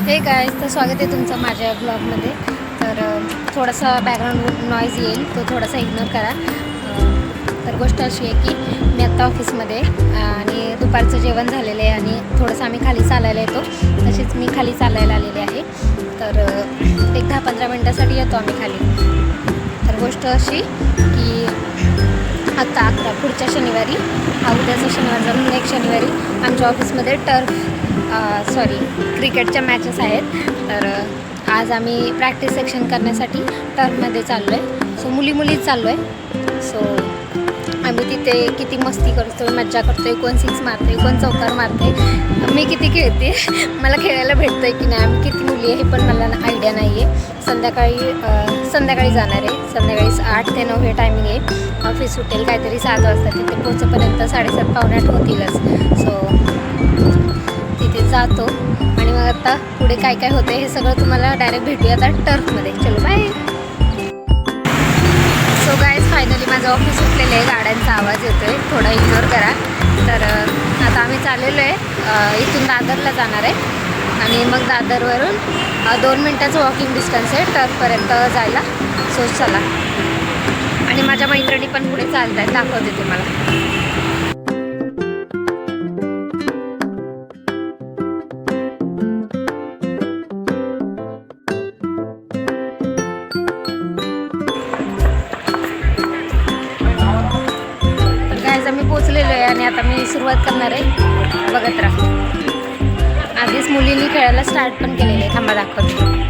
हे गाईज, तर स्वागत आहे तुमचं माझ्या ब्लॉगमध्ये. तर थोडासा बॅकग्राऊंड नॉईज येईल, तो थोडासा इग्नोर करा. तर गोष्ट अशी आहे की मी आत्ता ऑफिसमध्ये आणि दुपारचं जेवण झालेलं आहे आणि थोडंसं आम्ही खाली चालायला येतो. तसेच मी खाली चालायला आलेले आहे. तर एक 10-15 मिनटासाठी येतो आम्ही खाली. तर गोष्ट अशी की आत्ता पुढच्या शनिवारी, हा उद्याचा शनिवार जाऊन नेक्स्ट शनिवारी आमच्या ऑफिसमध्ये क्रिकेटच्या मॅचेस आहेत. तर आज आम्ही प्रॅक्टिस सेक्शन करण्यासाठी टर्फमध्ये चाललो आहे. सो मुलीच चाललो आहे. सो आम्ही तिथे किती मस्ती करतो, मज्जा करतो आहे. कोण सिक्स मारते, कोण चौकार मारते, मी किती खेळते, मला खेळायला भेटतं आहे की नाही, आम्ही किती मुली आहे हे पण मला आयडिया नाही आहे. संध्याकाळी जाणार आहे. संध्याकाळी 8 ते 9 हे टायमिंग आहे. ऑफिस सुटेल काहीतरी 7 वाजता. तिथे पोहोचेपर्यंत 7:30-8 होतीलच. सो तिथे जातो आणि मग आता पुढे काय काय होतं हे सगळं तुम्हाला डायरेक्ट भेटूया आता टर्फमध्ये. चलो बाय. सो गाईज, फायनली माझं ऑफिस सुटलेलं आहे. गाड्यांचा आवाज येतो आहे, थोडा इग्नोर करा. तर आता आम्ही चाललेलो आहे. इथून दादरला जाणार आहे आणि मग दादरवरून 2 मिनटाचं वॉकिंग डिस्टन्स आहे टर्फपर्यंत जायला. सो चला. आणि माझ्या मैत्रिणी पण पुढे चालत आहेत, दाखवते तुम्हाला. मी पोचलेलो आहे आणि आता मी सुरुवात करणार आहे. बघत राहा. आधीच मुलींनी खेळायला स्टार्ट पण केलेलं आहे. थांबा दाखवते.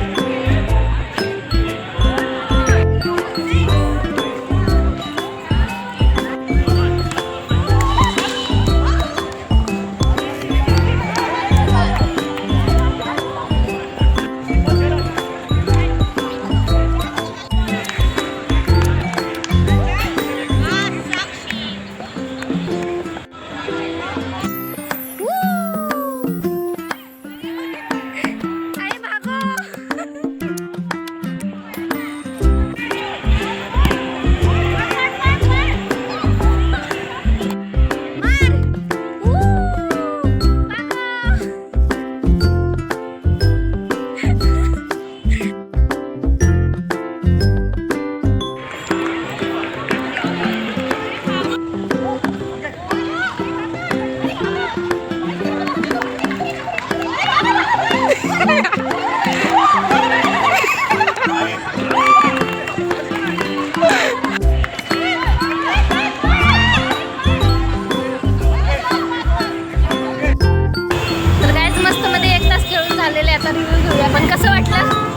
आता रिव्ह्यू घेऊया. पण कसं वाटलं?